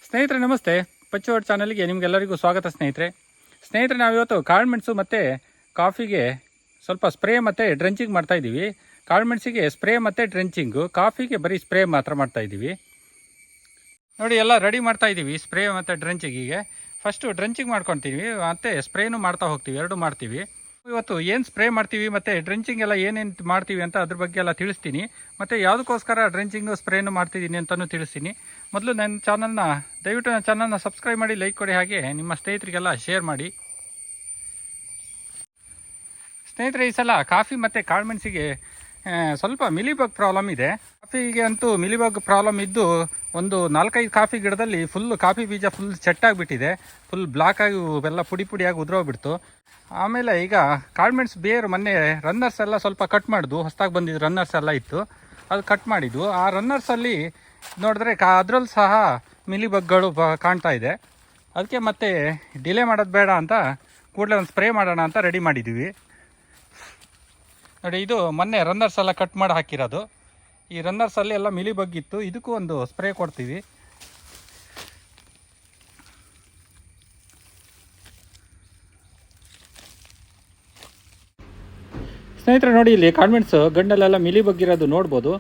ಸ್ನೇಹಿತರೆ ನಮಸ್ತೆ. ಪಚ್ಚೋಡ್ ಚಾನಲ್ಗೆ ನಿಮಗೆಲ್ಲರಿಗೂ ಸ್ವಾಗತ ಸ್ನೇಹಿತರೆ ನಾವಿವತ್ತು ಕಾಳುಮೆಣಸು ಮತ್ತು ಕಾಫಿಗೆ ಸ್ವಲ್ಪ ಸ್ಪ್ರೇ ಮತ್ತು ಡ್ರೆಂಚಿಂಗ್ ಮಾಡ್ತಾಯಿದ್ದೀವಿ. ಕಾಳುಮೆಣಸಿಗೆ ಸ್ಪ್ರೇ ಮತ್ತು ಡ್ರೆಂಚಿಂಗು, ಕಾಫಿಗೆ ಬರೀ ಸ್ಪ್ರೇ ಮಾತ್ರ ಮಾಡ್ತಾಯಿದ್ದೀವಿ. ನೋಡಿ ಎಲ್ಲ ರೆಡಿ ಮಾಡ್ತಾಯಿದ್ದೀವಿ ಸ್ಪ್ರೇ ಮತ್ತು ಡ್ರೆಂಚಿಂಗಿಗೆ. ಫಸ್ಟು ಡ್ರೆಂಚಿಂಗ್ ಮಾಡ್ಕೊತೀವಿ ಮತ್ತು ಸ್ಪ್ರೇನೂ ಮಾಡ್ತಾ ಹೋಗ್ತೀವಿ, ಎರಡು ಮಾಡ್ತೀವಿ. ಇವತ್ತು ಏನು ಸ್ಪ್ರೇ ಮಾಡ್ತೀವಿ ಮತ್ತು ಡ್ರೆಂಚಿಂಗ್ ಎಲ್ಲ ಏನೇನು ಮಾಡ್ತೀವಿ ಅಂತ ಅದ್ರ ಬಗ್ಗೆ ಎಲ್ಲ ತಿಳಿಸ್ತೀನಿ. ಮತ್ತು ಯಾವುದಕ್ಕೋಸ್ಕರ ಡ್ರೆಂಚಿಂಗು ಸ್ಪ್ರೇನು ಮಾಡ್ತಿದ್ದೀನಿ ಅಂತಲೂ ತಿಳಿಸ್ತೀನಿ. ಮೊದಲು ದಯವಿಟ್ಟು ನನ್ನ ಚಾನಲ್ನ ಸಬ್ಸ್ಕ್ರೈಬ್ ಮಾಡಿ, ಲೈಕ್ ಕೊಡಿ, ಹಾಗೆ ನಿಮ್ಮ ಸ್ನೇಹಿತರಿಗೆಲ್ಲ ಶೇರ್ ಮಾಡಿ. ಸ್ನೇಹಿತರೆ, ಈ ಸಲ ಕಾಫಿ ಮತ್ತು ಕಾಳುಮೆಣಸಿಗೆ ಸ್ವಲ್ಪ ಮಿಲಿಬಗ್ ಪ್ರಾಬ್ಲಮ್ ಇದೆ. ಕಾಫಿಗೆ ಅಂತೂ ಮಿಲಿಬಗ್ ಪ್ರಾಬ್ಲಮ್ ಇದ್ದು ಒಂದು 4-5 ಕಾಫಿ ಗಿಡದಲ್ಲಿ ಫುಲ್ಲು ಕಾಫಿ ಬೀಜ ಫುಲ್ ಸೆಟ್ಟಾಗಿಬಿಟ್ಟಿದೆ. ಫುಲ್ ಬ್ಲಾಕ್ ಆಗಿ ಎಲ್ಲ ಪುಡಿ ಪುಡಿಯಾಗಿ ಉದುರೋಗ್ಬಿಡ್ತು. ಆಮೇಲೆ ಈಗ ಕಾಳುಮೆಣಸು ಬೇರು ಮೊನ್ನೆ ರನ್ನರ್ಸ್ ಎಲ್ಲ ಸ್ವಲ್ಪ ಕಟ್ ಮಾಡಿದ್ವು. ಹೊಸದಾಗಿ ಬಂದಿದ್ದು ರನ್ನರ್ಸ್ ಎಲ್ಲ ಇತ್ತು, ಅದು ಕಟ್ ಮಾಡಿದ್ವು. ಆ ರನ್ನರ್ಸಲ್ಲಿ ನೋಡಿದ್ರೆ ಅದರಲ್ಲೂ ಸಹ ಮಿಲಿಬಗ್ಗಳು ಕಾಣ್ತಾ ಇದೆ. ಅದಕ್ಕೆ ಮತ್ತೆ ಡಿಲೇ ಮಾಡೋದು ಬೇಡ ಅಂತ ಕೂಡಲೇ ಒಂದು ಸ್ಪ್ರೇ ಮಾಡೋಣ ಅಂತ ರೆಡಿ ಮಾಡಿದ್ದೀವಿ. ನೋಡಿ, ಇದು ಮೊನ್ನೆ ರನ್ನರ್ಸ್ ಎಲ್ಲ ಕಟ್ ಮಾಡಿ ಹಾಕಿರೋದು. ಈ ರನ್ನರ್ಸಲ್ಲಿ ಎಲ್ಲ ಮಿಲಿಬಗ್ಗಿತ್ತು. ಇದಕ್ಕೂ ಒಂದು ಸ್ಪ್ರೇ ಕೊಡ್ತೀವಿ. ಸ್ನೇಹಿತರೆ ನೋಡಿ, ಇಲ್ಲಿ ಕಾಳುಮೆಣಸು ಗಣ್ಣಲ್ಲೆಲ್ಲ ಮಿಲಿಬಗ್ಗಿರೋದು ನೋಡ್ಬೋದು.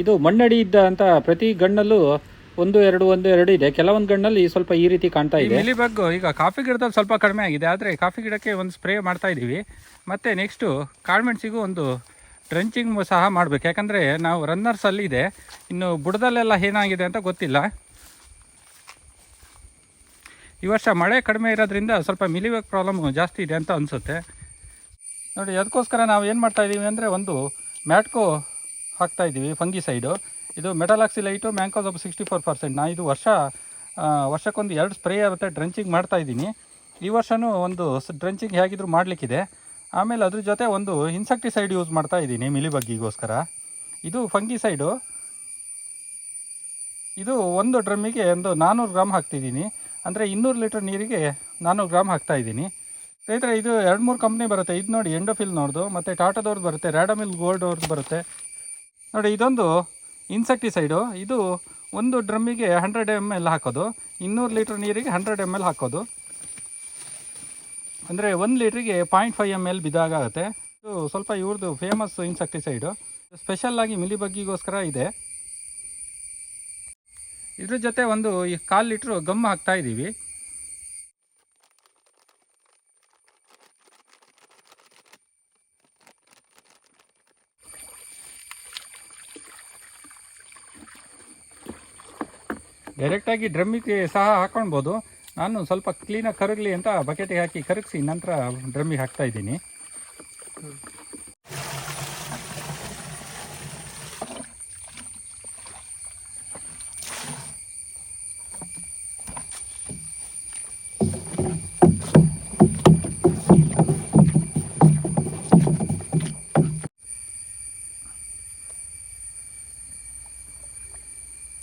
ಇದು ಮಣ್ಣಡಿ ಇದ್ದ ಅಂತ ಪ್ರತಿ ಗಣ್ಣಲ್ಲೂ ಒಂದು ಎರಡು ಇದೆ. ಕೆಲವೊಂದು ಗಣ್ಣಲ್ಲಿ ಸ್ವಲ್ಪ ಈ ರೀತಿ ಕಾಣ್ತಾ ಇದೆ. ಮಿಲಿಬಗ್ ಈಗ ಕಾಫಿ ಗಿಡದಲ್ಲಿ ಸ್ವಲ್ಪ ಕಡಿಮೆ ಆಗಿದೆ, ಆದರೆ ಕಾಫಿ ಗಿಡಕ್ಕೆ ಒಂದು ಸ್ಪ್ರೇ ಮಾಡ್ತಾ ಇದ್ದೀವಿ. ಮತ್ತು ನೆಕ್ಸ್ಟು ಕಾಳುಮೆಣಸಿಗೂ ಒಂದು ಡ್ರೆಂಚಿಂಗ್ ಸಹ ಮಾಡಬೇಕು. ಯಾಕಂದರೆ ನಾವು ರನ್ನರ್ಸಲ್ಲಿ ಇದೆ, ಇನ್ನು ಬುಡದಲ್ಲೆಲ್ಲ ಏನಾಗಿದೆ ಅಂತ ಗೊತ್ತಿಲ್ಲ. ಈ ವರ್ಷ ಮಳೆ ಕಡಿಮೆ ಇರೋದ್ರಿಂದ ಸ್ವಲ್ಪ ಮಿಲಿಬಗ್ ಪ್ರಾಬ್ಲಮ್ ಜಾಸ್ತಿ ಇದೆ ಅಂತ ಅನಿಸುತ್ತೆ. ನೋಡಿ, ಅದಕ್ಕೋಸ್ಕರ ನಾವು ಏನು ಮಾಡ್ತಾಯಿದ್ದೀವಿ ಅಂದರೆ ಒಂದು ಮ್ಯಾಟ್ಕೋ ಹಾಕ್ತಾಯಿದ್ದೀವಿ, ಫಂಗಿಸೈಡು. ಇದು ಮೆಟಲಾಕ್ಸಿಲೈಟು ಮ್ಯಾಂಕೋಸಬ್ 64%. ನಾನು ಇದು ವರ್ಷಕ್ಕೊಂದು 2 ಸ್ಪ್ರೇ ಮತ್ತು ಡ್ರೆಂಚಿಂಗ್ ಮಾಡ್ತಾಯಿದ್ದೀನಿ. ಈ ವರ್ಷವೂ ಒಂದು ಡ್ರೆಂಚಿಂಗ್ ಹೇಗಿದ್ರೂ ಮಾಡಲಿಕ್ಕಿದೆ. ಆಮೇಲೆ ಅದ್ರ ಜೊತೆ ಒಂದು ಇನ್ಸೆಕ್ಟಿಸೈಡ್ ಯೂಸ್ ಮಾಡ್ತಾಯಿದ್ದೀನಿ ಮಿಲಿಬಗ್ಗಿಗೋಸ್ಕರ. ಇದು ಫಂಗಿಸೈಡು. ಇದು ಒಂದು ಡ್ರಮ್ಮಿಗೆ ಒಂದು 400 ಗ್ರಾಮ್ ಹಾಕ್ತಿದ್ದೀನಿ. ಅಂದರೆ 200 ಲೀಟ್ರ್ ನೀರಿಗೆ 400 ಗ್ರಾಮ್ ಹಾಕ್ತಾಯಿದ್ದೀನಿ. ಸ್ನೇಹಿತರೆ, ಇದು 2-3 ಕಂಪ್ನಿ ಬರುತ್ತೆ. ಇದು ನೋಡಿ, ಎಂಡೋಫಿಲ್ ನೋಡ್ದು, ಮತ್ತು ಟಾಟಾದವ್ರದ್ದು ಬರುತ್ತೆ, ರ್ಯಾಡಮಿಲ್ ಗೋಲ್ಡ್ ಅವ್ರದ್ದು ಬರುತ್ತೆ. ನೋಡಿ, ಇದೊಂದು ಇನ್ಸೆಕ್ಟಿಸೈಡು. ಇದು ಒಂದು ಡ್ರಮ್ಮಿಗೆ 100 ml ಹಾಕೋದು, 200 ಲೀಟ್ರ್ ನೀರಿಗೆ 100 ml ಹಾಕೋದು. ಅಂದರೆ 1 ಲೀಟ್ರಿಗೆ 0.5 ml ಬಿದ್ದಾಗುತ್ತೆ. ಇದು ಸ್ವಲ್ಪ ಇವ್ರದ್ದು ಫೇಮಸ್ ಇನ್ಸೆಕ್ಟಿಸೈಡು, ಸ್ಪೆಷಲ್ಲಾಗಿ ಮಿಲಿಬಗ್ಗಿಗೋಸ್ಕರ ಇದೆ. ಇದ್ರ ಜೊತೆ ಒಂದು 1/4 ಲೀಟ್ರು ಗಮ್ ಹಾಕ್ತಾಯಿದ್ದೀವಿ. ಡೈರೆಕ್ಟಾಗಿ ಡ್ರಮ್ಮಿಗೆ ಸಹ ಹಾಕ್ಕೊಳ್ಬೋದು. ನಾನು ಸ್ವಲ್ಪ ಕ್ಲೀನಾಗಿ ಕರಗಲಿ ಅಂತ ಬಕೆಟಿಗೆ ಹಾಕಿ ಕರಗಿಸಿ ನಂತರ ಡ್ರಮ್ಮಿಗೆ ಹಾಕ್ತಾಯಿದ್ದೀನಿ.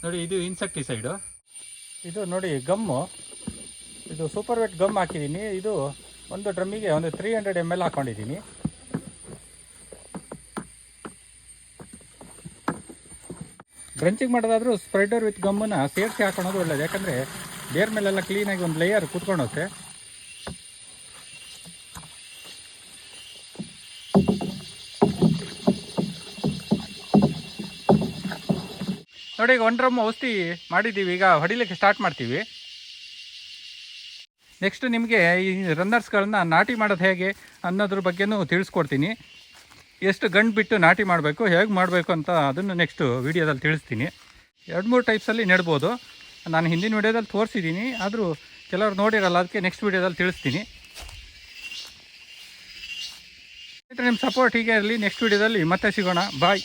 ನೋಡಿ, ಇದು ಇನ್ಸೆಕ್ಟಿಸೈಡು. ಇದು ನೋಡಿ ಗಮ್ಮು, ಇದು ಸೂಪರ್ ವೆಟ್ ಗಮ್ ಹಾಕಿದ್ದೀನಿ. ಇದು ಒಂದು ಡ್ರಮ್ಮಿಗೆ ಒಂದು 300 ml ಹಾಕ್ಕೊಂಡಿದ್ದೀನಿ. ಡ್ರೆಂಚಿಂಗ್ ಮಾಡೋದಾದರೂ ಸ್ಪ್ರೆಡರ್ ವಿತ್ ಗಮ್ಮನ್ನು ಸೇರಿಸಿ ಹಾಕೊಳ್ಳೋದು ಒಳ್ಳೆಯದು. ಯಾಕಂದರೆ ಬೇರ್ ಮೇಲೆಲ್ಲ ಕ್ಲೀನಾಗಿ ಒಂದು ಲೇಯರ್ ಕೂತ್ಕೊಂಡೋಗುತ್ತೆ. ನೋಡಿ, ಈಗ 1 ಡ್ರಮ್ ಔಷಧಿ ಮಾಡಿದ್ದೀವಿ. ಈಗ ಹೊಡಿಲಿಕ್ಕೆ ಸ್ಟಾರ್ಟ್ ಮಾಡ್ತೀವಿ. ನೆಕ್ಸ್ಟ್ ನಿಮಗೆ ಈ ರನ್ನರ್ಸ್ಗಳನ್ನ ನಾಟಿ ಮಾಡೋದು ಹೇಗೆ ಅನ್ನೋದ್ರ ಬಗ್ಗೆನೂ ತಿಳಿಸ್ಕೊಡ್ತೀನಿ. ಎಷ್ಟು ಗಂಡು ಬಿಟ್ಟು ನಾಟಿ ಮಾಡಬೇಕು, ಹೇಗೆ ಮಾಡಬೇಕು ಅಂತ ಅದನ್ನು ನೆಕ್ಸ್ಟ್ ವೀಡಿಯೋದಲ್ಲಿ ತಿಳಿಸ್ತೀನಿ. 2-3 ಟೈಪ್ಸಲ್ಲಿ ನೆಡ್ಬೋದು. ನಾನು ಹಿಂದಿನ ವೀಡಿಯೋದಲ್ಲಿ ತೋರಿಸಿದ್ದೀನಿ, ಆದರೂ ಕೆಲವರು ನೋಡಿರಲ್ಲ, ಅದಕ್ಕೆ ನೆಕ್ಸ್ಟ್ ವೀಡಿಯೋದಲ್ಲಿ ತಿಳಿಸ್ತೀನಿ. ನಿಮ್ಮ ಸಪೋರ್ಟ್ ಹೀಗೆ ಇರಲಿ. ನೆಕ್ಸ್ಟ್ ವೀಡಿಯೋದಲ್ಲಿ ಮತ್ತೆ ಸಿಗೋಣ. ಬಾಯ್.